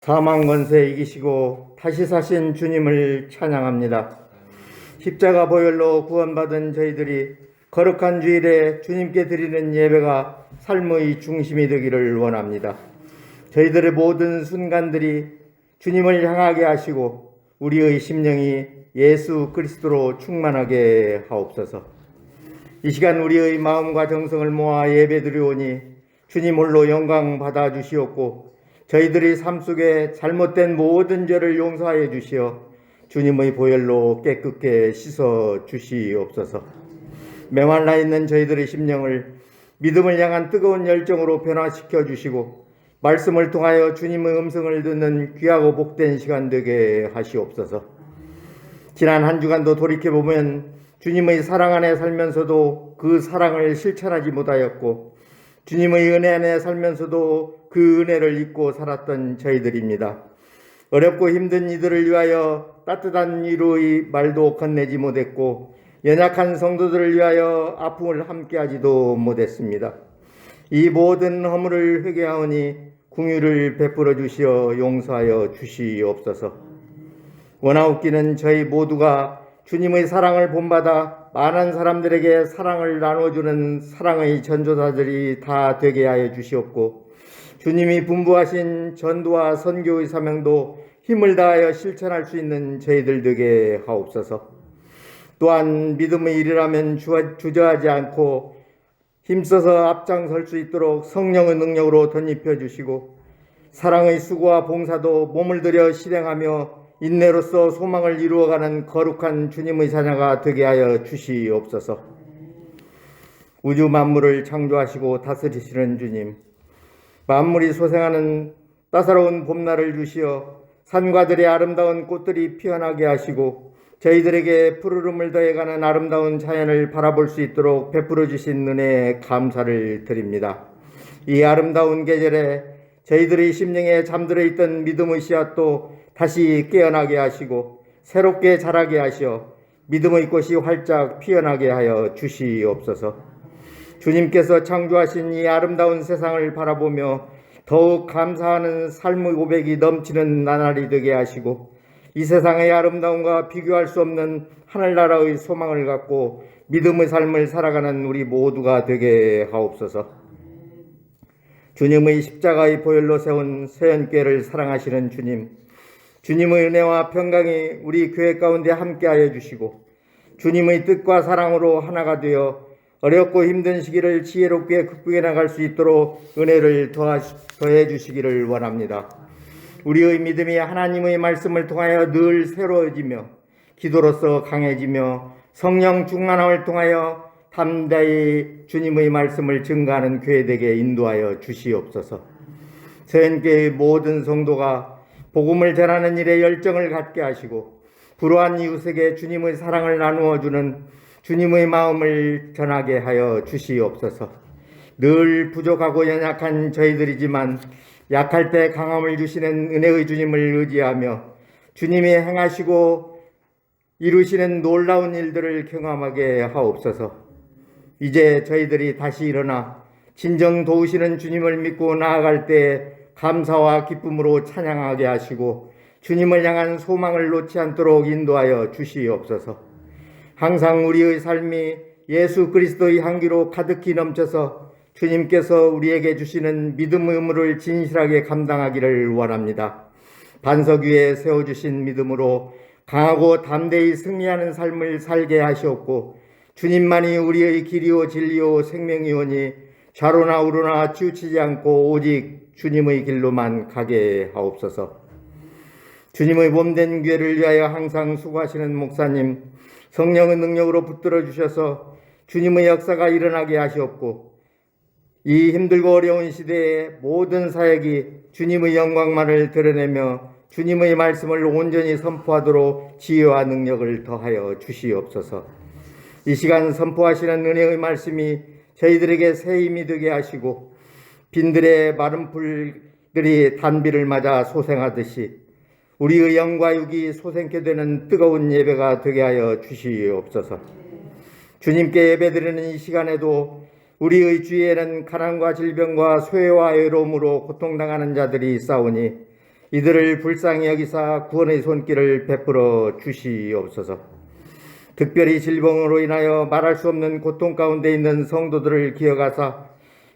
사망 권세 이기시고 다시 사신 주님을 찬양합니다. 십자가 보혈로 구원받은 저희들이 거룩한 주일에 주님께 드리는 예배가 삶의 중심이 되기를 원합니다. 저희들의 모든 순간들이 주님을 향하게 하시고 우리의 심령이 예수 그리스도로 충만하게 하옵소서. 이 시간 우리의 마음과 정성을 모아 예배드리오니 주님 홀로 영광 받아 주시옵고 저희들의 삶 속에 잘못된 모든 죄를 용서하여 주시어 주님의 보혈로 깨끗게 씻어 주시옵소서. 메말라 있는 저희들의 심령을 믿음을 향한 뜨거운 열정으로 변화시켜 주시고 말씀을 통하여 주님의 음성을 듣는 귀하고 복된 시간 되게 하시옵소서. 지난 한 주간도 돌이켜보면 주님의 사랑 안에 살면서도 그 사랑을 실천하지 못하였고 주님의 은혜 안에 살면서도 그 은혜를 잊고 살았던 저희들입니다. 어렵고 힘든 이들을 위하여 따뜻한 위로의 말도 건네지 못했고 연약한 성도들을 위하여 아픔을 함께하지도 못했습니다. 이 모든 허물을 회개하오니 긍휼을 베풀어 주시어 용서하여 주시옵소서. 원하옵기는 저희 모두가 주님의 사랑을 본받아 많은 사람들에게 사랑을 나눠주는 사랑의 전도사들이 다 되게 하여 주시옵고 주님이 분부하신 전도와 선교의 사명도 힘을 다하여 실천할 수 있는 저희들 되게 하옵소서. 또한 믿음의 일이라면 주저하지 않고 힘써서 앞장설 수 있도록 성령의 능력으로 덧입혀 주시고 사랑의 수고와 봉사도 몸을 들여 실행하며 인내로서 소망을 이루어가는 거룩한 주님의 자녀가 되게 하여 주시옵소서. 우주 만물을 창조하시고 다스리시는 주님, 만물이 소생하는 따사로운 봄날을 주시어 산과 들의 아름다운 꽃들이 피어나게 하시고 저희들에게 푸르름을 더해가는 아름다운 자연을 바라볼 수 있도록 베풀어 주신 은혜에 감사를 드립니다. 이 아름다운 계절에 저희들의 심령에 잠들어 있던 믿음의 씨앗도 다시 깨어나게 하시고 새롭게 자라게 하시어 믿음의 꽃이 활짝 피어나게 하여 주시옵소서. 주님께서 창조하신 이 아름다운 세상을 바라보며 더욱 감사하는 삶의 고백이 넘치는 나날이 되게 하시고 이 세상의 아름다움과 비교할 수 없는 하늘나라의 소망을 갖고 믿음의 삶을 살아가는 우리 모두가 되게 하옵소서. 주님의 십자가의 보혈로 세운 세연교회를 사랑하시는 주님, 주님의 은혜와 평강이 우리 교회 가운데 함께하여 주시고 주님의 뜻과 사랑으로 하나가 되어 어렵고 힘든 시기를 지혜롭게 극복해 나갈 수 있도록 은혜를 더해 주시기를 원합니다. 우리의 믿음이 하나님의 말씀을 통하여 늘 새로워지며 기도로서 강해지며 성령 충만함을 통하여 담대히 주님의 말씀을 증거하는 교회되게 인도하여 주시옵소서. 세연교회의 모든 성도가 복음을 전하는 일에 열정을 갖게 하시고 불우한 이웃에게 주님의 사랑을 나누어 주는 주님의 마음을 전하게 하여 주시옵소서. 늘 부족하고 연약한 저희들이지만 약할 때 강함을 주시는 은혜의 주님을 의지하며 주님이 행하시고 이루시는 놀라운 일들을 경험하게 하옵소서. 이제 저희들이 다시 일어나 진정 도우시는 주님을 믿고 나아갈 때 감사와 기쁨으로 찬양하게 하시고 주님을 향한 소망을 놓지 않도록 인도하여 주시옵소서. 항상 우리의 삶이 예수 그리스도의 향기로 가득히 넘쳐서 주님께서 우리에게 주시는 믿음의 의무를 진실하게 감당하기를 원합니다. 반석 위에 세워주신 믿음으로 강하고 담대히 승리하는 삶을 살게 하시옵고 주님만이 우리의 길이요 진리요 생명이오니 좌로나 우로나 치우치지 않고 오직 주님의 길로만 가게 하옵소서. 주님의 몸된 교회를 위하여 항상 수고하시는 목사님, 성령의 능력으로 붙들어 주셔서 주님의 역사가 일어나게 하시옵고 이 힘들고 어려운 시대에 모든 사역이 주님의 영광만을 드러내며 주님의 말씀을 온전히 선포하도록 지혜와 능력을 더하여 주시옵소서. 이 시간 선포하시는 은혜의 말씀이 저희들에게 새 힘이 되게 하시고 빈들의 마른 풀들이 단비를 맞아 소생하듯이 우리의 영과 육이 솟게 되는 뜨거운 예배가 되게 하여 주시옵소서. 주님께 예배드리는 이 시간에도 우리의 주위에는 가난과 질병과 소외와 외로움으로 고통당하는 자들이 있사오니 이들을 불쌍히 여기사 구원의 손길을 베풀어 주시옵소서. 특별히 질병으로 인하여 말할 수 없는 고통 가운데 있는 성도들을 기억하사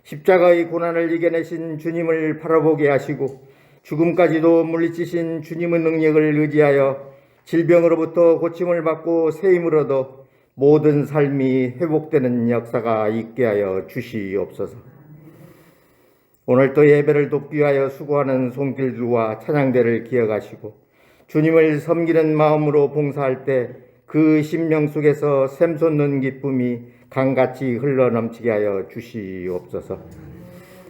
십자가의 고난을 이겨내신 주님을 바라보게 하시고 죽음까지도 물리치신 주님의 능력을 의지하여 질병으로부터 고침을 받고 새 힘을 얻어 모든 삶이 회복되는 역사가 있게 하여 주시옵소서. 오늘 또 예배를 돕기 위하여 수고하는 손길들과 찬양대를 기억하시고 주님을 섬기는 마음으로 봉사할 때 그 심령 속에서 샘솟는 기쁨이 강같이 흘러넘치게 하여 주시옵소서.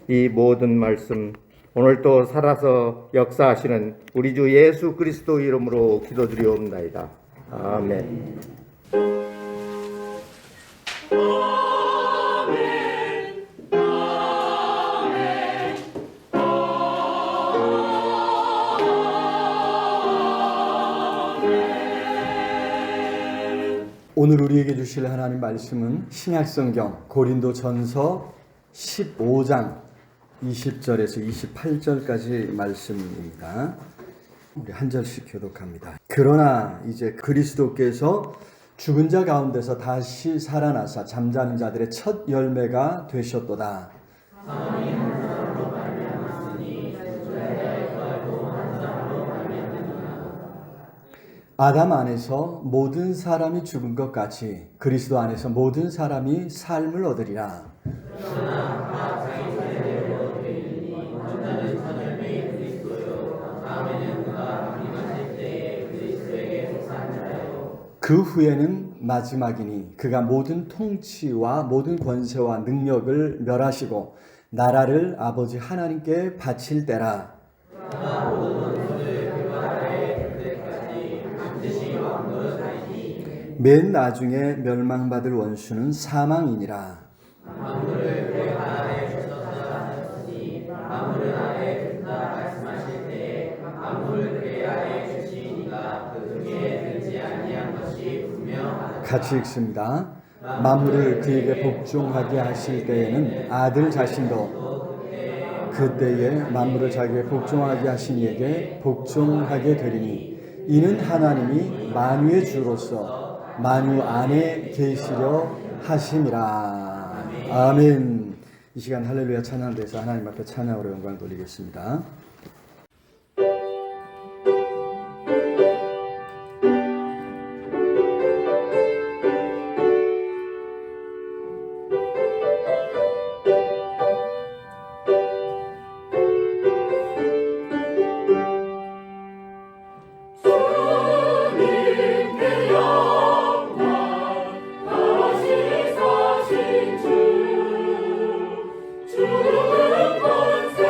이 모든 말씀 오늘 또 살아서 역사하시는 우리 주 예수 그리스도 이름으로 기도드리옵나이다. 아멘. 오늘 우리에게 주실 하나님 말씀은 신약성경 고린도전서 15장 20절에서 28절까지 말씀입니다. 우리 한 절씩 교독합니다. 그러나 이제 그리스도께서 죽은 자 가운데서 다시 살아나사 잠자는 자들의 첫 열매가 되셨도다. 아담 안에서 모든 사람이 죽은 것 같이 그리스도 안에서 모든 사람이 삶을 얻으리라. 그 후에는 마지막이니 그가 모든 통치와 모든 권세와 능력을 멸하시고 나라를 아버지 하나님께 바칠 때라. 맨 나중에 멸망받을 원수는 사망이니라. 같이 읽습니다. 만물을 그에게 복종하게 하실 때에는 아들 자신도 그때에 만물을 자기에게 복종하게 하신 이에게 복종하게 되리니 이는 하나님이 만유의 주로서 만유 안에 계시려 하심이라. 아멘. 이 시간 할렐루야 찬양을 대해서 하나님 앞에 찬양으로 영광을 돌리겠습니다. 주는 권세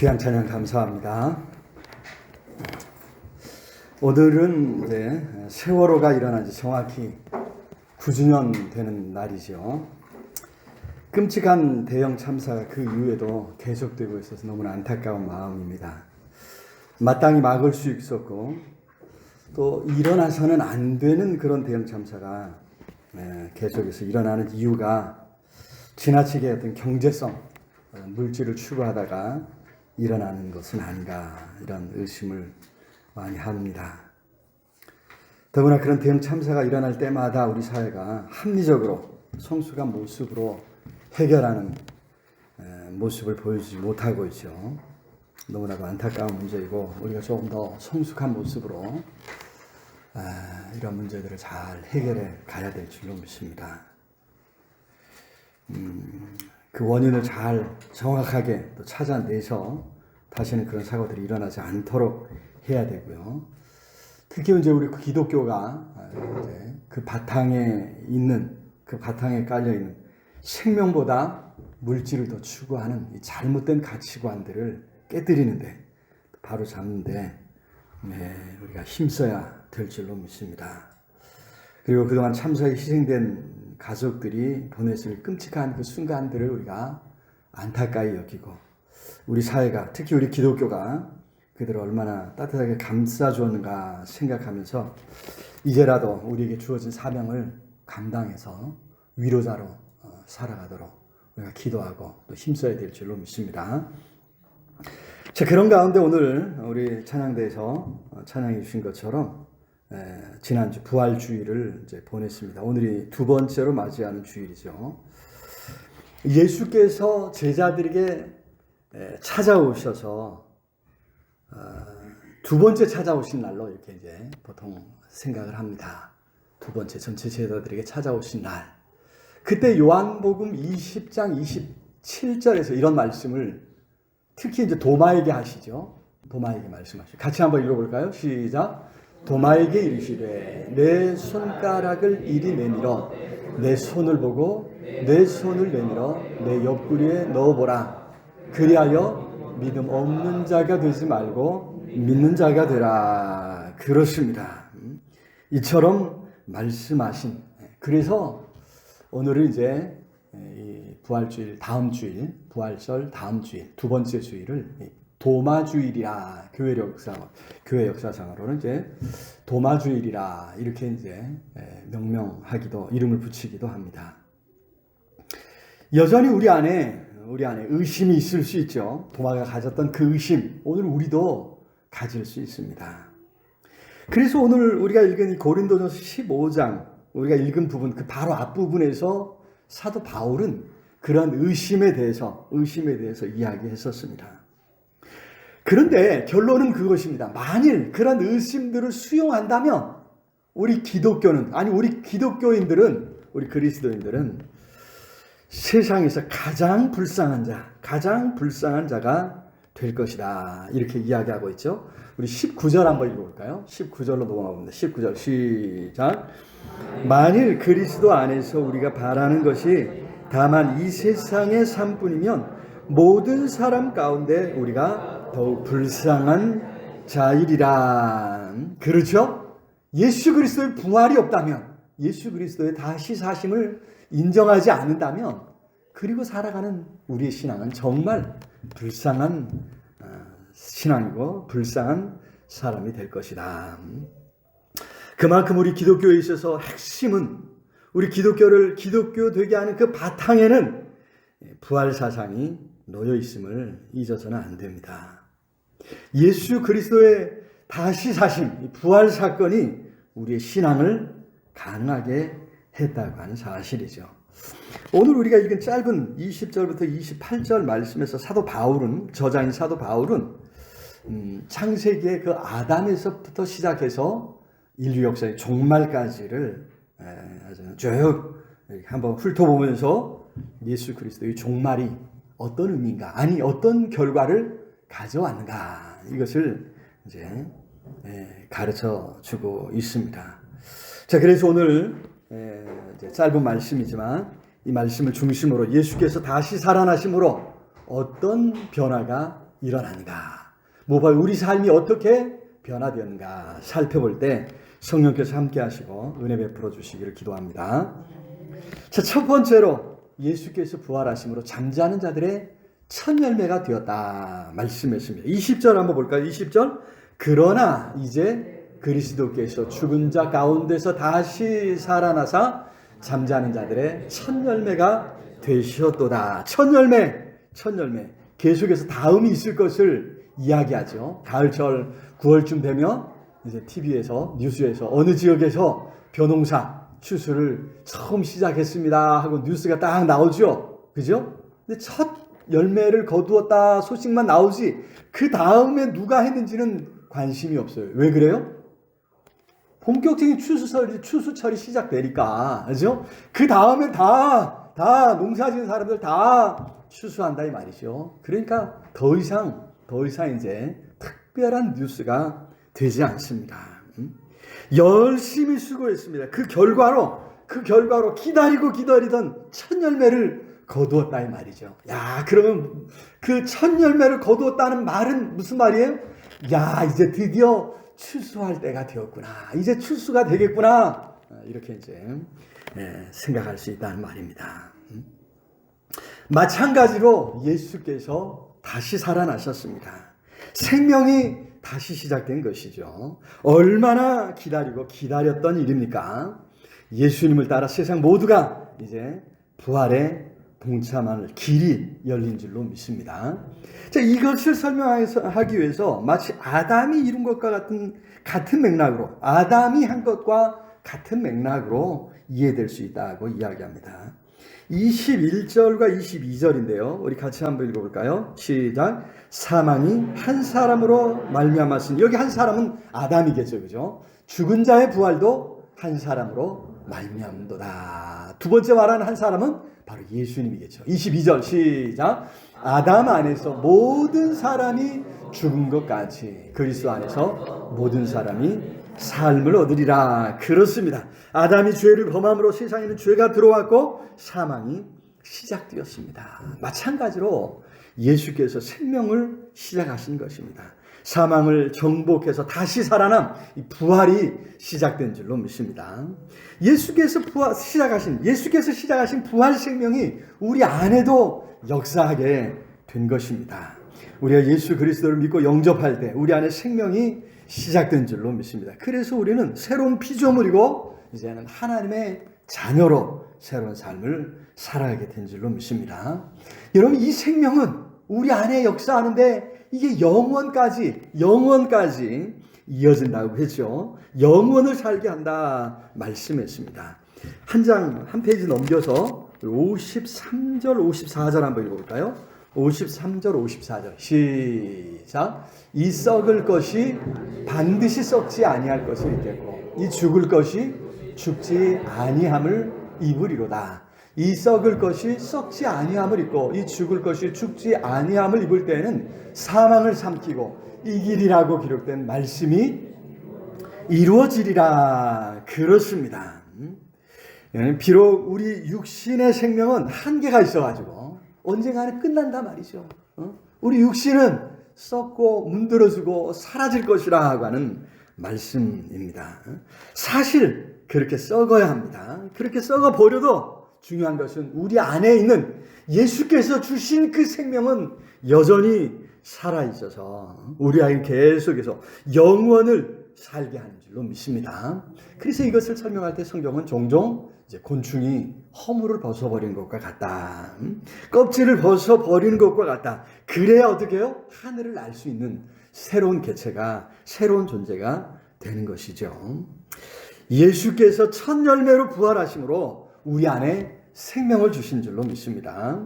귀한 찬양 감사합니다. 오늘은 이제 세월호가 일어난 지 정확히 9주년 되는 날이죠. 끔찍한 대형 참사가 그 이후에도 계속되고 있어서 너무나 안타까운 마음입니다. 마땅히 막을 수 있었고 또 일어나서는 안 되는 그런 대형 참사가 계속해서 일어나는 이유가 지나치게 어떤 경제성, 물질을 추구하다가 일어나는 것은 아닌가 이런 의심을 많이 합니다. 더구나 그런 대형 참사가 일어날 때마다 우리 사회가 합리적으로 성숙한 모습으로 해결하는 모습을 보여주지 못하고 있죠. 너무나도 안타까운 문제이고 우리가 조금 더 성숙한 모습으로 이런 문제들을 잘 해결해 가야 될 줄로 믿습니다. 그 원인을 잘 정확하게 또 찾아내서 다시는 그런 사고들이 일어나지 않도록 해야 되고요. 특히 이제 우리 기독교가 이제 그 바탕에 깔려 있는 생명보다 물질을 더 추구하는 이 잘못된 가치관들을 깨뜨리는데 바로 잡는데 우리가 힘써야 될 줄로 믿습니다. 그리고 그동안 참사에 희생된 가족들이 보냈을 끔찍한 그 순간들을 우리가 안타까이 여기고 우리 사회가 특히 우리 기독교가 그들을 얼마나 따뜻하게 감싸주었는가 생각하면서 이제라도 우리에게 주어진 사명을 감당해서 위로자로 살아가도록 우리가 기도하고 또 힘써야 될 줄로 믿습니다. 자, 그런 가운데 오늘 우리 찬양대에서 찬양해 주신 것처럼 지난주 부활주일을 이제 보냈습니다. 오늘이 두 번째로 맞이하는 주일이죠. 예수께서 제자들에게 찾아오셔서 두 번째 찾아오신 날로 이렇게 이제 보통 생각을 합니다. 두 번째 전체 제자들에게 찾아오신 날. 그때 요한복음 20장 27절에서 이런 말씀을 특히 이제 도마에게 하시죠. 도마에게 말씀하시죠. 같이 한번 읽어볼까요? 시작. 도마에게 이르시되 내 손가락을 이리 내밀어 내 손을 보고 내 손을 내밀어 내 옆구리에 넣어보라. 그리하여 믿음 없는 자가 되지 말고 믿는 자가 되라. 그렇습니다. 이처럼 말씀하신. 그래서 오늘은 이제 이 부활주일 다음 주일, 부활절 다음 주일 두 번째 주일을 도마주일이라 교회 역사상으로는 이제 도마주일이라 이렇게 이제 명명하기도 이름을 붙이기도 합니다. 여전히 우리 안에 의심이 있을 수 있죠. 도마가 가졌던 그 의심 오늘 우리도 가질 수 있습니다. 그래서 오늘 우리가 읽은 이 고린도전서 15장 우리가 읽은 부분 그 바로 앞부분에서 사도 바울은 그런 의심에 대해서 이야기했었습니다. 그런데 결론은 그것입니다. 만일 그런 의심들을 수용한다면 우리 기독교인들은 우리 그리스도인들은 세상에서 가장 불쌍한 자가 될 것이다. 이렇게 이야기하고 있죠. 우리 19절 한번 읽어볼까요? 19절로 넘어가 봅니다. 19절 시작. 만일 그리스도 안에서 우리가 바라는 것이 다만 이 세상의 삶뿐이면 모든 사람 가운데 우리가 더욱 불쌍한 자이리라. 그렇죠? 예수 그리스도의 부활이 없다면, 예수 그리스도의 다시 사심을 인정하지 않는다면, 그리고 살아가는 우리의 신앙은 정말 불쌍한 신앙이고 불쌍한 사람이 될 것이다. 그만큼 우리 기독교에 있어서 핵심은 우리 기독교를 기독교 되게 하는 그 바탕에는 부활 사상이 놓여 있음을 잊어서는 안 됩니다. 예수 그리스도의 다시 사심, 부활 사건이 우리의 신앙을 가능하게 했다고 하는 사실이죠. 오늘 우리가 읽은 짧은 20절부터 28절 말씀에서 저자인 사도 바울은 창세기의 그 아담에서부터 시작해서 인류 역사의 종말까지를 쭉 한번 훑어보면서 예수 그리스도의 종말이 어떤 의미인가, 아니 어떤 결과를 가져왔는가, 이것을 이제 가르쳐 주고 있습니다. 자, 그래서 오늘 이제 짧은 말씀이지만 이 말씀을 중심으로 예수께서 다시 살아나심으로 어떤 변화가 일어나는가? 무엇보다 우리 삶이 어떻게 변화되었는가 살펴볼 때 성령께서 함께 하시고 은혜 베풀어 주시기를 기도합니다. 자, 첫 번째로 예수께서 부활하심으로 잠자는 자들의 첫 열매가 되었다 말씀했습니다. 20절 한번 볼까요? 20절. 그러나 이제 그리스도께서 죽은 자 가운데서 다시 살아나사 잠자는 자들의 첫 열매가 되셨도다. 첫 열매. 계속해서 다음이 있을 것을 이야기하죠. 가을철 9월쯤 되면 이제 TV에서 뉴스에서 어느 지역에서 벼농사 추수를 처음 시작했습니다 하고 뉴스가 딱 나오죠. 그죠? 근데 첫 열매를 거두었다 소식만 나오지 그 다음에 누가 했는지는 관심이 없어요. 왜 그래요? 본격적인 추수철이 시작되니까. 그죠? 그 다음에 다 농사 지은 사람들 다 추수한다 이 말이죠. 그러니까 더 이상 이제 특별한 뉴스가 되지 않습니다. 열심히 수고했습니다. 그 결과로 기다리던 첫 열매를 거두었다 이 말이죠. 야, 그러면 그 첫 열매를 거두었다는 말은 무슨 말이에요? 야, 이제 드디어 추수할 때가 되었구나. 이제 추수가 되겠구나. 이렇게 이제 생각할 수 있다는 말입니다. 마찬가지로 예수께서 다시 살아나셨습니다. 생명이 다시 시작된 것이죠. 얼마나 기다렸던 일입니까? 예수님을 따라 세상 모두가 이제 부활에 동참할 길이 열린 줄로 믿습니다. 자, 이것을 설명하기 위해서 마치 아담이 이룬 것과 같은 맥락으로, 아담이 한 것과 같은 맥락으로 이해될 수 있다고 이야기합니다. 21절과 22절인데요. 우리 같이 한번 읽어볼까요? 시작. 사망이 한 사람으로 말미암았으니, 여기 한 사람은 아담이겠죠, 그죠? 죽은 자의 부활도 한 사람으로 말미암도다. 두 번째 말하는 한 사람은 바로 예수님이겠죠. 22절 시작. 아담 안에서 모든 사람이 죽은 것까지 그리스도 안에서 모든 사람이 삶을 얻으리라. 그렇습니다. 아담이 죄를 범함으로 세상에는 죄가 들어왔고 사망이 시작되었습니다. 마찬가지로 예수께서 생명을 시작하신 것입니다. 사망을 정복해서 다시 살아남 이 부활이 시작된 줄로 믿습니다. 예수께서 시작하신 부활 생명이 우리 안에도 역사하게 된 것입니다. 우리가 예수 그리스도를 믿고 영접할 때 우리 안에 생명이 시작된 줄로 믿습니다. 그래서 우리는 새로운 피조물이고 이제는 하나님의 자녀로 새로운 삶을 살아가게 된 줄로 믿습니다. 여러분, 이 생명은 우리 안에 역사하는데 이게 영원까지 이어진다고 했죠. 영원을 살게 한다 말씀했습니다. 한 페이지 넘겨서 53절, 54절 한번 읽어볼까요? 53절, 54절 시작. 이 썩을 것이 반드시 썩지 아니할 것을 입겠고 이 죽을 것이 죽지 아니함을 입으리로다. 이 썩을 것이 썩지 아니함을 입고 이 죽을 것이 죽지 아니함을 입을 때에는 사망을 삼키고 이기리라고 기록된 말씀이 이루어지리라. 그렇습니다. 비록 우리 육신의 생명은 한계가 있어가지고 언젠가는 끝난다 말이죠. 우리 육신은 썩고 문드러지고 사라질 것이라고 하는 말씀입니다. 사실 그렇게 썩어야 합니다. 그렇게 썩어버려도 중요한 것은 우리 안에 있는 예수께서 주신 그 생명은 여전히 살아있어서 우리 안에 계속해서 영원을 살게 하는 줄로 믿습니다. 그래서 이것을 설명할 때 성경은 종종 이제 곤충이 허물을 벗어버린 것과 같다. 껍질을 벗어버리는 것과 같다. 그래야 어떻게 해요? 하늘을 날 수 있는 새로운 개체가, 새로운 존재가 되는 것이죠. 예수께서 첫 열매로 부활하심으로 우리 안에 생명을 주신 줄로 믿습니다.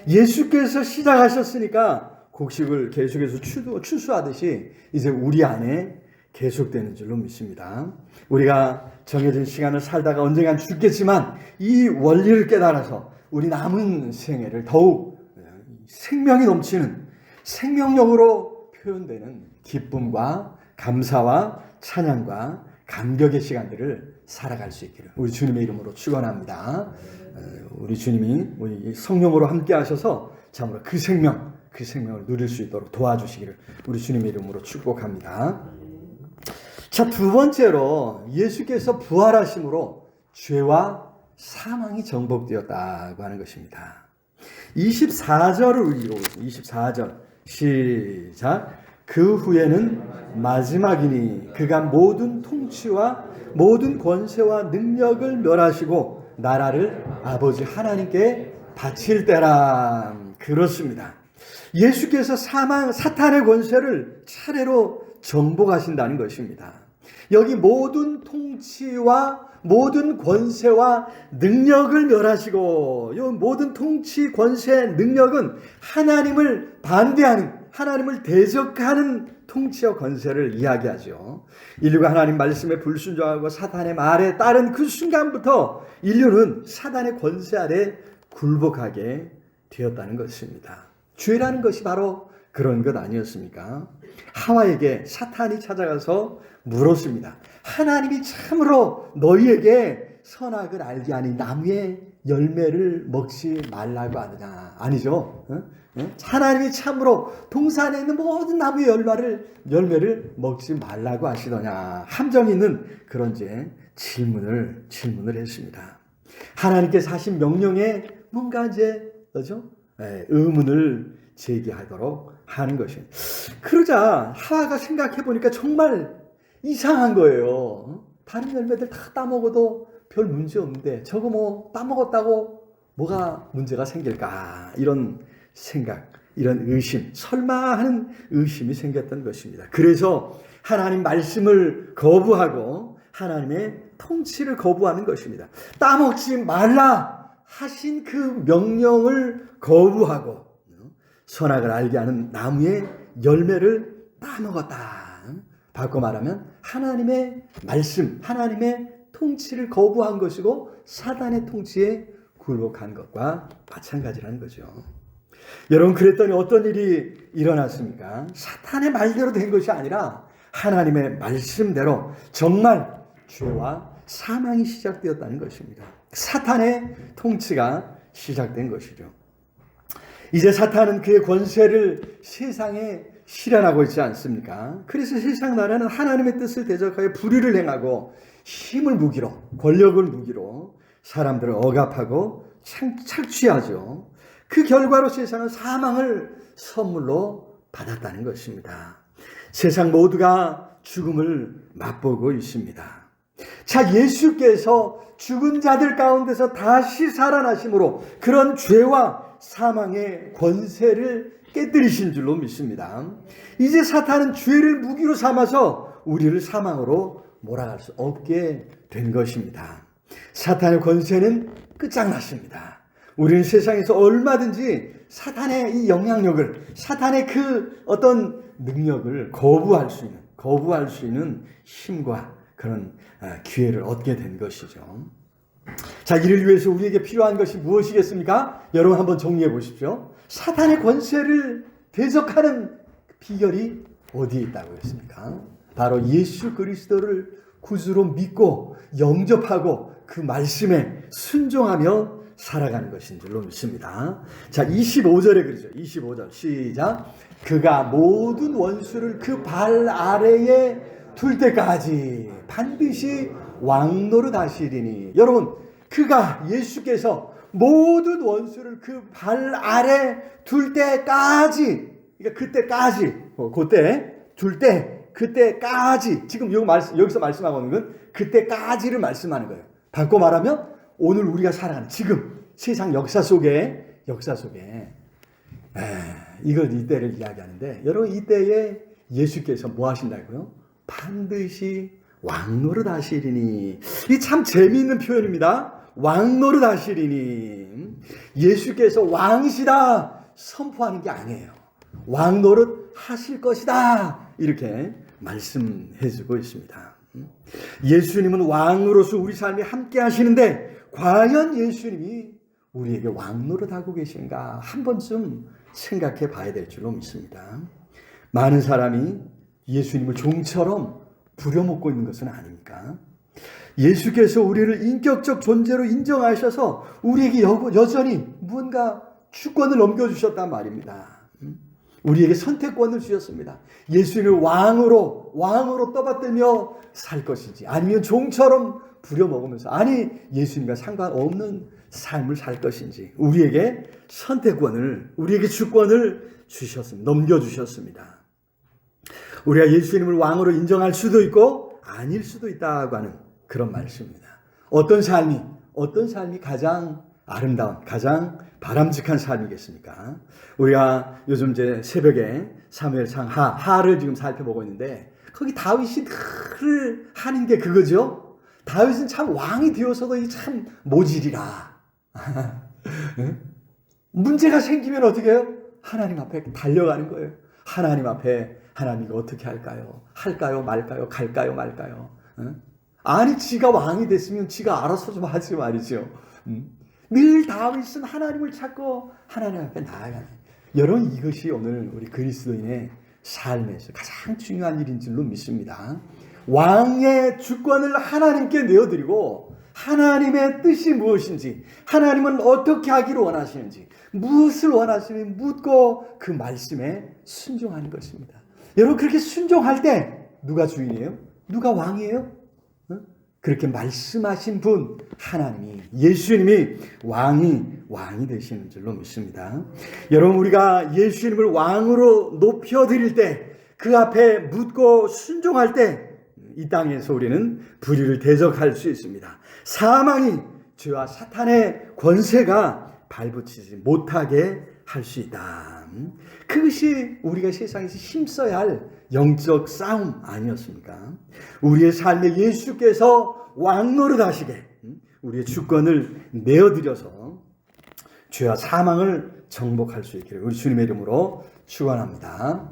예수께서 시작하셨으니까 곡식을 계속해서 추수하듯이 이제 우리 안에 계속되는 줄로 믿습니다. 우리가 정해진 시간을 살다가 언젠간 죽겠지만 이 원리를 깨달아서 우리 남은 생애를 더욱 생명이 넘치는 생명력으로 표현되는 기쁨과 감사와 찬양과 감격의 시간들을 살아갈 수 있기를 우리 주님의 이름으로 축원합니다. 우리 주님이 우리 성령으로 함께 하셔서 참으로 그 생명, 그 생명을 누릴 수 있도록 도와주시기를 우리 주님의 이름으로 축복합니다. 자, 두 번째로 예수께서 부활하심으로 죄와 사망이 정복되었다고 하는 것입니다. 24절을 읽어보겠습니다. 24절 시작. 그 후에는 마지막이니 그가 모든 통치와 모든 권세와 능력을 멸하시고 나라를 아버지 하나님께 바칠 때라. 그렇습니다. 예수께서 사탄의 권세를 차례로 정복하신다는 것입니다. 여기 모든 통치와 모든 권세와 능력을 멸하시고, 이 모든 통치, 권세, 능력은 하나님을 반대하는, 하나님을 대적하는 통치와 권세를 이야기하죠. 인류가 하나님 말씀에 불순종하고 사탄의 말에 따른 그 순간부터 인류는 사탄의 권세 아래 굴복하게 되었다는 것입니다. 죄라는 것이 바로 그런 것 아니었습니까? 하와에게 사탄이 찾아가서 물었습니다. 하나님이 참으로 너희에게 선악을 알게 하니 나무의 열매를 먹지 말라고 하느냐? 아니죠. 하나님이 참으로 동산에 있는 모든 나무의 열매를 먹지 말라고 하시더냐? 함정 있는 그런 질문을 했습니다. 하나님께서 하신 명령에 뭔가 의문을 제기하도록 하는 것입니다. 그러자 하와가 생각해 보니까 정말 이상한 거예요. 다른 열매들 다 따먹어도 별 문제 없는데 저거 따먹었다고 뭐가 문제가 생길까? 이런 생각, 이런 의심, 설마 하는 의심이 생겼던 것입니다. 그래서 하나님 말씀을 거부하고 하나님의 통치를 거부하는 것입니다. 따먹지 말라 하신 그 명령을 거부하고 선악을 알게 하는 나무의 열매를 따먹었다. 바꿔 말하면 하나님의 말씀, 하나님의 통치를 거부한 것이고 사단의 통치에 굴복한 것과 마찬가지라는 거죠. 여러분, 그랬더니 어떤 일이 일어났습니까? 사탄의 말대로 된 것이 아니라 하나님의 말씀대로 정말 죄와 사망이 시작되었다는 것입니다. 사탄의 통치가 시작된 것이죠. 이제 사탄은 그의 권세를 세상에 실현하고 있지 않습니까? 그래서 세상 나라는 하나님의 뜻을 대적하여 불의를 행하고 힘을 무기로, 권력을 무기로 사람들을 억압하고 착취하죠. 그 결과로 세상은 사망을 선물로 받았다는 것입니다. 세상 모두가 죽음을 맛보고 있습니다. 자, 예수께서 죽은 자들 가운데서 다시 살아나심으로 그런 죄와 사망의 권세를 깨뜨리신 줄로 믿습니다. 이제 사탄은 죄를 무기로 삼아서 우리를 사망으로 몰아갈 수 없게 된 것입니다. 사탄의 권세는 끝장났습니다. 우리는 세상에서 얼마든지 사탄의 이 영향력을, 사탄의 그 어떤 능력을 거부할 수 있는 힘과 그런 기회를 얻게 된 것이죠. 자, 이를 위해서 우리에게 필요한 것이 무엇이겠습니까? 여러분 한번 정리해 보십시오. 사탄의 권세를 대적하는 비결이 어디에 있다고 했습니까? 바로 예수 그리스도를 구주로 믿고 영접하고 그 말씀에 순종하며 살아가는 것인 줄로 믿습니다. 자, 25절에 그러죠. 25절 시작. 그가 모든 원수를 그 발 아래에 둘 때까지 반드시 왕노릇 하시리니. 여러분, 그가 예수께서 모든 원수를 그 발 아래 둘 때까지, 그러니까 그때까지, 그때 둘 때, 그때까지, 지금 여기서 말씀하고 있는 건 그때까지를 말씀하는 거예요. 바꿔 말하면 오늘 우리가 살아가는 지금 세상 역사 속에 이때를 이야기하는데, 여러분 이때에 예수께서 뭐 하신다고요? 반드시 왕노릇 하시리니. 이 참 재미있는 표현입니다. 왕노릇 하시리니. 예수께서 왕이시다 선포하는 게 아니에요. 왕노릇 하실 것이다 이렇게 말씀해주고 있습니다. 예수님은 왕으로서 우리 삶에 함께 하시는데 과연 예수님이 우리에게 왕노릇 하고 계신가 한 번쯤 생각해 봐야 될 줄로 믿습니다. 많은 사람이 예수님을 종처럼 부려먹고 있는 것은 아닙니까? 예수께서 우리를 인격적 존재로 인정하셔서 우리에게 여전히 무언가 주권을 넘겨주셨단 말입니다. 우리에게 선택권을 주셨습니다. 예수님을 왕으로 떠받들며 살 것인지, 아니면 종처럼 부려먹으면서, 아니 예수님과 상관없는 삶을 살 것인지 우리에게 선택권을, 우리에게 주권을 주셨습니다. 넘겨주셨습니다. 우리가 예수님을 왕으로 인정할 수도 있고 아닐 수도 있다고 하는 그런 말씀입니다. 어떤 삶이 가장 아름다운, 가장 바람직한 삶이겠습니까? 우리가 요즘 이제 새벽에 사무엘상 하를 지금 살펴보고 있는데, 거기 다윗이 늘 하는 게 그거죠. 다윗은 참 왕이 되어서도 참 모질이라. 문제가 생기면 어떻게 해요? 하나님 앞에 달려가는 거예요. 하나님 앞에, 하나님 이거 어떻게 할까요? 할까요? 말까요? 갈까요? 말까요? 아니 지가 왕이 됐으면 지가 알아서 좀 하지 말이죠. 늘 다윗은 하나님을 찾고 하나님 앞에 나아가는, 여러분 이것이 오늘 우리 그리스도인의 삶에서 가장 중요한 일인 줄로 믿습니다. 왕의 주권을 하나님께 내어드리고, 하나님의 뜻이 무엇인지, 하나님은 어떻게 하기를 원하시는지, 무엇을 원하시는지 묻고 그 말씀에 순종하는 것입니다. 여러분 그렇게 순종할 때 누가 주인이에요? 누가 왕이에요? 그렇게 말씀하신 분 하나님이, 예수님이 왕이 되시는 줄로 믿습니다. 여러분 우리가 예수님을 왕으로 높여드릴 때, 그 앞에 묻고 순종할 때 이 땅에서 우리는 불의를 대적할 수 있습니다. 사망이, 죄와 사탄의 권세가 발붙이지 못하게 할 수 있다. 그것이 우리가 세상에서 힘써야 할 영적 싸움 아니었습니까? 우리의 삶에 예수께서 왕노릇 하시게 우리의 주권을 내어드려서 죄와 사망을 정복할 수 있기를 우리 주님의 이름으로 축원합니다.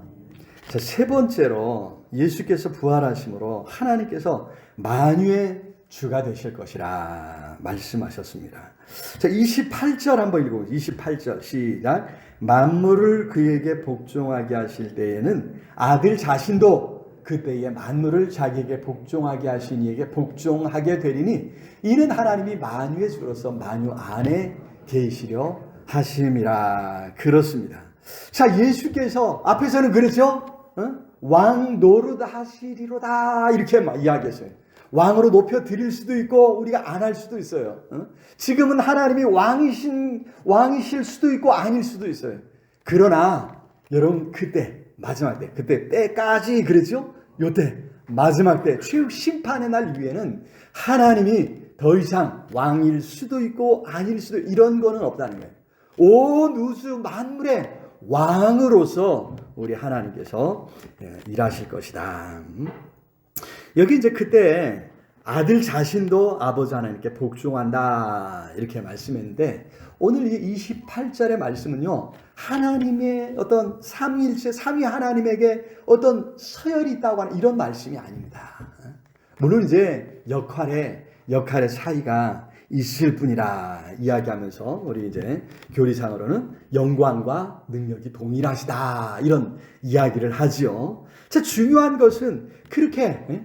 자, 세 번째로 예수께서 부활하심으로 하나님께서 만유의 주가 되실 것이라 말씀하셨습니다. 자, 28절 한번 읽어보세요. 28절 시작. 만물을 그에게 복종하게 하실 때에는 아들 자신도 그때에 만물을 자기에게 복종하게 하신 이에게 복종하게 되리니, 이는 하나님이 만유의 주로서 만유 안에 계시려 하심이라. 그렇습니다. 자, 예수께서 앞에서는 그랬죠? 왕 노릇 하시리로다 이렇게 이야기했어요. 왕으로 높여 드릴 수도 있고 우리가 안 할 수도 있어요. 지금은 하나님이 왕이실 수도 있고 아닐 수도 있어요. 그러나 여러분 그때 마지막 때, 그때 때까지 그랬죠? 요때 마지막 때 최후 심판의 날 이후에는 하나님이 더 이상 왕일 수도 있고 아닐 수도 있고 이런 거는 없다는 거예요. 온 우주 만물의 왕으로서 우리 하나님께서 일하실 것이다. 여기 이제 그때 아들 자신도 아버지 하나님께 복종한다 이렇게 말씀했는데, 오늘 이 28절의 말씀은요, 하나님의 어떤 삼위일체 삼위 하나님에게 어떤 서열이 있다고 하는 이런 말씀이 아닙니다. 물론 이제 역할의 차이가 있을 뿐이라 이야기하면서 우리 이제 교리상으로는 영광과 능력이 동일하시다 이런 이야기를 하지요. 자, 중요한 것은 그렇게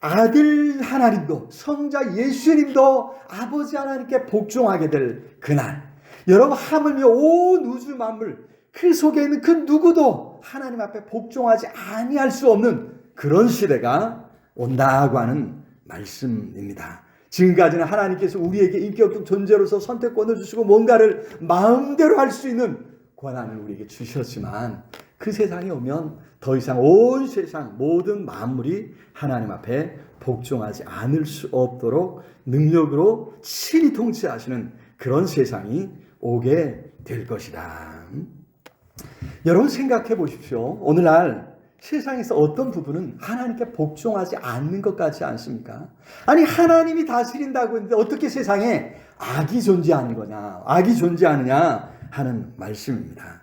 아들 하나님도 성자 예수님도 아버지 하나님께 복종하게 될 그날, 여러분 하물며 온 우주 만물 그 속에 있는 그 누구도 하나님 앞에 복종하지 아니할 수 없는 그런 시대가 온다고 하는 말씀입니다. 지금까지는 하나님께서 우리에게 인격적 존재로서 선택권을 주시고 뭔가를 마음대로 할 수 있는 권한을 우리에게 주셨지만, 그 세상에 오면 더 이상 온 세상 모든 만물이 하나님 앞에 복종하지 않을 수 없도록 능력으로 친히 통치하시는 그런 세상이 오게 될 것이다. 여러분 생각해 보십시오. 오늘날 세상에서 어떤 부분은 하나님께 복종하지 않는 것 같지 않습니까? 아니 하나님이 다스린다고 했는데 어떻게 세상에 악이 존재하는 거냐, 악이 존재하느냐 하는 말씀입니다.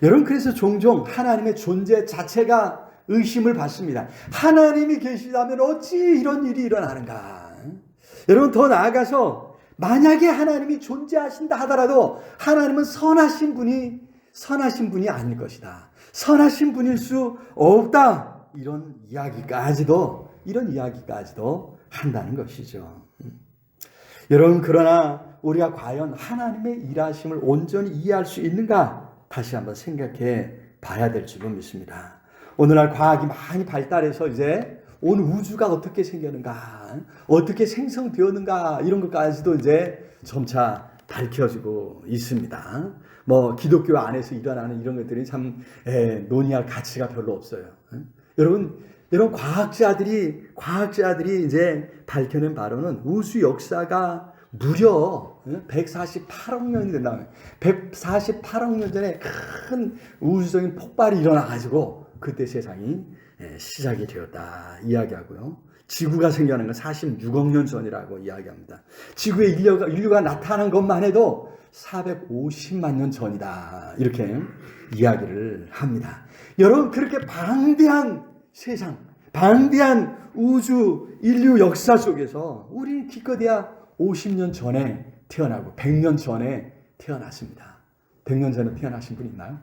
여러분 그래서 종종 하나님의 존재 자체가 의심을 받습니다. 하나님이 계시다면 어찌 이런 일이 일어나는가? 여러분 더 나아가서 만약에 하나님이 존재하신다 하더라도 하나님은 선하신 분이 아닐 것이다. 선하신 분일 수 없다. 이런 이야기까지도 한다는 것이죠. 여러분 그러나 우리가 과연 하나님의 일하심을 온전히 이해할 수 있는가? 다시 한번 생각해 봐야 될 줄로 믿습니다. 오늘날 과학이 많이 발달해서 이제 온 우주가 어떻게 생겼는가, 어떻게 생성되었는가 이런 것까지도 이제 점차 밝혀지고 있습니다. 뭐 기독교 안에서 일어나는 이런 것들이 참 논의할 가치가 별로 없어요. 여러분 과학자들이 이제 밝혀낸 바로는 우주 역사가 무려 148억 년이 된다면 148억 년 전에 큰 우주적인 폭발이 일어나가지고 그때 세상이 시작이 되었다 이야기하고요. 지구가 생겨난 건 46억 년 전이라고 이야기합니다. 지구에 인류가 나타난 것만 해도 450만 년 전이다 이렇게 이야기를 합니다. 여러분 그렇게 방대한 세상, 방대한 우주 인류 역사 속에서 우리는 기껏해야 50년 전에 태어나고 100년 전에 태어났습니다. 100년 전에 태어나신 분 있나요?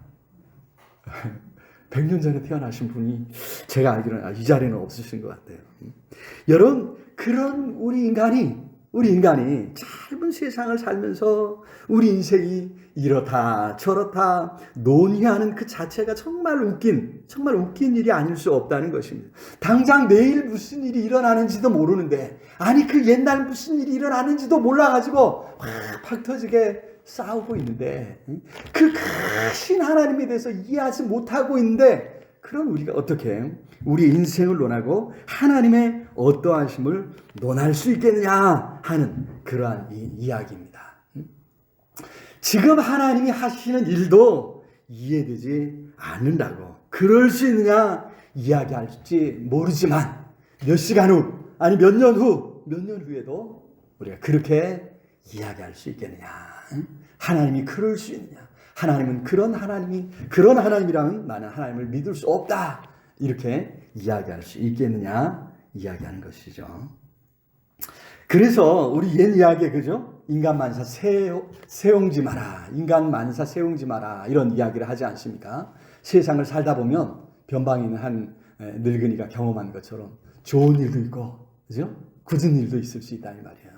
100년 전에 태어나신 분이 제가 알기로는 이 자리는 없으신 것 같아요. 여러분 그런 우리 인간이 짧은 세상을 살면서 우리 인생이 이렇다 저렇다 논의하는 그 자체가 정말 웃긴 일이 아닐 수 없다는 것입니다. 당장 내일 무슨 일이 일어나는지도 모르는데 아니 그 옛날 무슨 일이 일어나는지도 몰라가지고 팍 터지게 싸우고 있는데 그 크신 하나님에 대해서 이해하지 못하고 있는데 그럼 우리가 어떻게 우리 인생을 논하고 하나님의 어떠하심을 논할 수 있겠느냐 하는 그러한 이야기입니다. 지금 하나님이 하시는 일도 이해되지 않는다고 그럴 수 있느냐 이야기할지 모르지만 몇 시간 후 아니 몇 년 후에도 우리가 그렇게 이야기할 수 있겠느냐. 하나님이 그럴 수 있느냐. 하나님은 그런 하나님이라면 나는 하나님을 믿을 수 없다. 이렇게 이야기할 수 있겠느냐 이야기하는 것이죠. 그래서 우리 옛 이야기에 그죠? 인간 만사 세웅지 마라. 인간 만사 세웅지 마라. 이런 이야기를 하지 않습니까? 세상을 살다 보면 변방에 있는 한 늙은이가 경험한 것처럼 좋은 일도 있고 그죠? 굳은 일도 있을 수 있다 이 말이에요.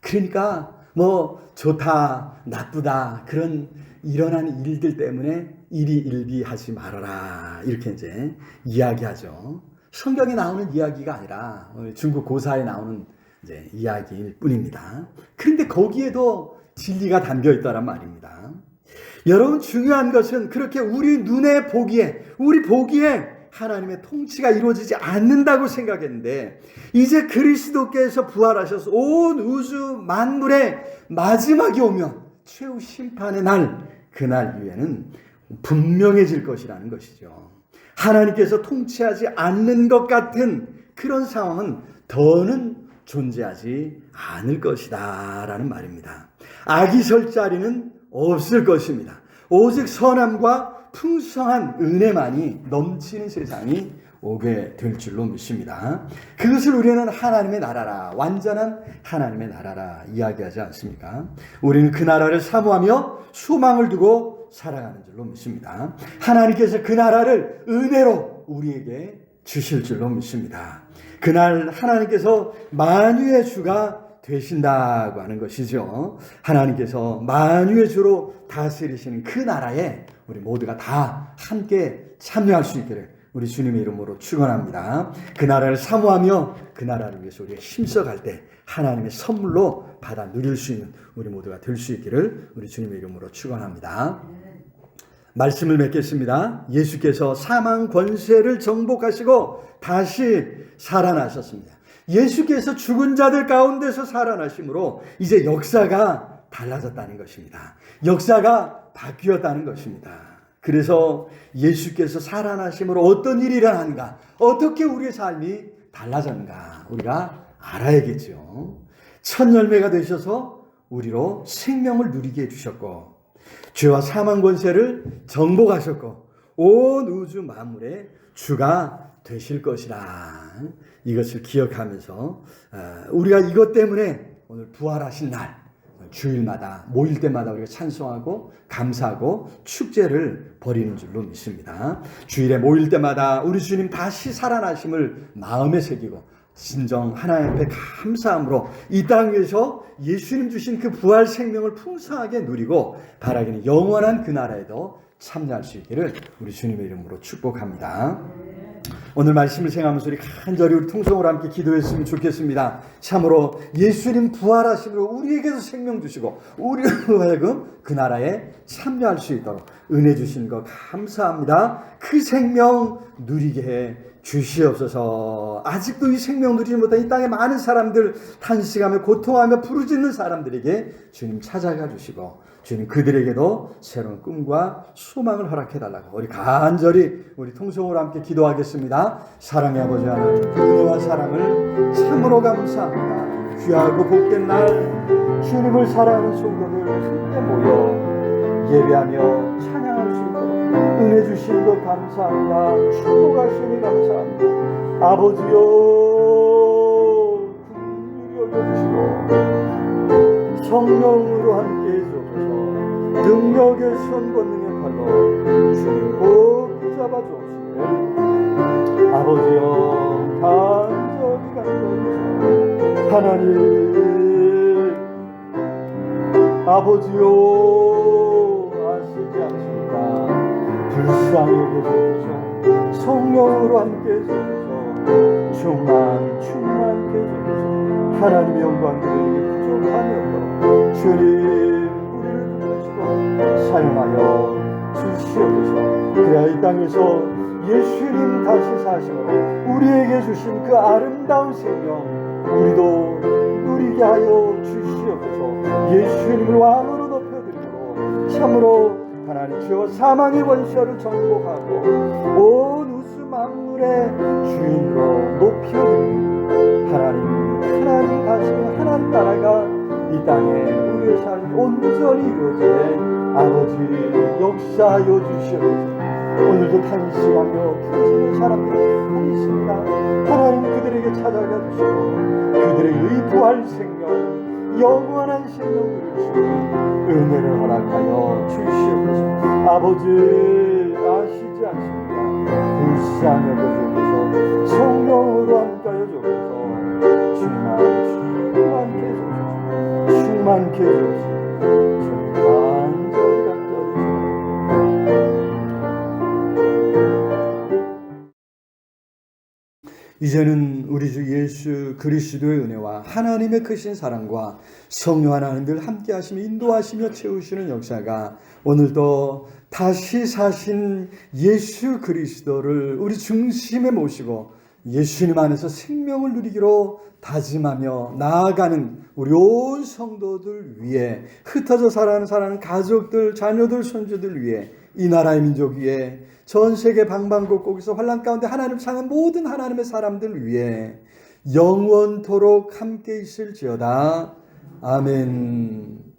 그러니까 뭐 좋다 나쁘다 그런 일어나는 일들 때문에 일희일비하지 말아라 이렇게 이제 이야기하죠. 성경에 나오는 이야기가 아니라 중국 고사에 나오는 이제 이야기일 뿐입니다. 그런데 거기에도 진리가 담겨 있다란 말입니다. 여러분 중요한 것은 그렇게 우리 눈에 우리 보기에 하나님의 통치가 이루어지지 않는다고 생각했는데 이제 그리스도께서 부활하셔서 온 우주 만물의 마지막이 오면 최후 심판의 날 그날 이후에는 분명해질 것이라는 것이죠. 하나님께서 통치하지 않는 것 같은 그런 상황은 더는 존재하지 않을 것이다 라는 말입니다. 악이 설 자리는 없을 것입니다. 오직 선함과 풍성한 은혜만이 넘치는 세상이 오게 될 줄로 믿습니다. 그것을 우리는 하나님의 나라라, 완전한 하나님의 나라라 이야기하지 않습니까? 우리는 그 나라를 사모하며 소망을 두고 살아가는 줄로 믿습니다. 하나님께서 그 나라를 은혜로 우리에게 주실 줄로 믿습니다. 그날 하나님께서 만유의 주가 되신다고 하는 것이죠. 하나님께서 만유의 주로 다스리시는 그 나라에 우리 모두가 다 함께 참여할 수 있기를 우리 주님의 이름으로 축원합니다. 그 나라를 사모하며 그 나라를 위해서 우리가 힘써갈 때 하나님의 선물로 받아 누릴 수 있는 우리 모두가 될 수 있기를 우리 주님의 이름으로 축원합니다. 말씀을 맺겠습니다. 예수께서 사망 권세를 정복하시고 다시 살아나셨습니다. 예수께서 죽은 자들 가운데서 살아나심으로 이제 역사가 달라졌다는 것입니다. 역사가 바뀌었다는 것입니다. 그래서 예수께서 살아나심으로 어떤 일이 일어나는가, 어떻게 우리의 삶이 달라졌는가 우리가 알아야겠죠. 첫 열매가 되셔서 우리로 생명을 누리게 해주셨고 죄와 사망 권세를 정복하셨고 온 우주 만물의 주가 되실 것이라. 이것을 기억하면서 우리가 이것 때문에 오늘 부활하신 날 주일마다 모일 때마다 우리가 찬송하고 감사하고 축제를 벌이는 줄로 믿습니다. 주일에 모일 때마다 우리 주님 다시 살아나심을 마음에 새기고 진정 하나님 앞에 감사함으로 이 땅 위에서 예수님 주신 그 부활 생명을 풍성하게 누리고 바라기는 영원한 그 나라에도 참여할 수 있기를 우리 주님의 이름으로 축복합니다. 오늘 말씀을 생각하면서 우리 간절히 우리 통성으로 함께 기도했으면 좋겠습니다. 참으로 예수님 부활하심으로 우리에게도 생명 주시고 우리로 하여금 그 나라에 참여할 수 있도록 은혜 주신 것 감사합니다. 그 생명 누리게 해 주시옵소서. 아직도 이 생명 누리지 못한 이 땅에 많은 사람들 탄식하며 고통하며 부르짖는 사람들에게 주님 찾아가 주시고 주님 그들에게도 새로운 꿈과 소망을 허락해 달라고 우리 간절히 우리 통성으로 함께 기도하겠습니다. 사랑의 아버지 하나님, 은혜와 사랑을 참으로 감사합니다. 귀하고 복된 날 주님을 사랑하는 성도들 함께 모여 예배하며 찬양할 수 있도록 은혜 주신 것 감사합니다. 축복하시니 감사합니다. 아버지여 긍휼히 여겨주시고 성령으로 함께 해주옵소서. 능력의 손 권능의 팔로 주님 꼭 붙잡아 주옵시길 아버지여 간절히 하나님 아버지여 아시지 않습니까? 불쌍히 여겨주옵소서. 성령으로 함께 해주옵소서. 충만케 해주옵소서. 하나님의 영광들에게 부족함이 없도록 주님 우리를 붙드시고 사용하여 주시옵소서. 그래야 이 땅에서 예수님 다시 사심으로 우리에게 주신 그 아름다운 생명 우리도 누리게 하여 주시옵소서. 예수님을 왕으로 높여드리므로 참으로 하나님 주여 사망의 원수를 정복하고 온 우주 만물의 주인으로 높여드리는 하나님 다스리는 하나님 나라가 이 땅에 우리의 삶 온전히 이루어지게 아버지 역사하여 주시옵소서. 오늘도 탄식하며 부르짖는 사람들이 많이 있습니다. 하나님 그들에게 찾아가 주시고 그들에게 부활 생명 영원한 생명 누릴 수 있는 은혜를 허락하여 주시옵소서. 아버지 아시지 않습니까? 불쌍히 여겨주옵소서. 성령으로 함께하여 주옵소서. 충만케 해주옵소서. 주님 간절히 이제는 우리 주 예수 그리스도의 은혜와 하나님의 크신 사랑과 성령 하나님 늘 함께 하시며 인도하시며 채우시는 역사가 오늘도 다시 사신 예수 그리스도를 우리 중심에 모시고 예수님 안에서 생명을 누리기로 다짐하며 나아가는 우리 온 성도들 위해 흩어져 살아가는 가족들, 자녀들, 손주들 위해 이 나라의 민족 위에 전 세계 방방곡곡에서 환난 가운데 하나님 향한 모든 하나님의 사람들 위해 영원토록 함께 있을지어다. 아멘.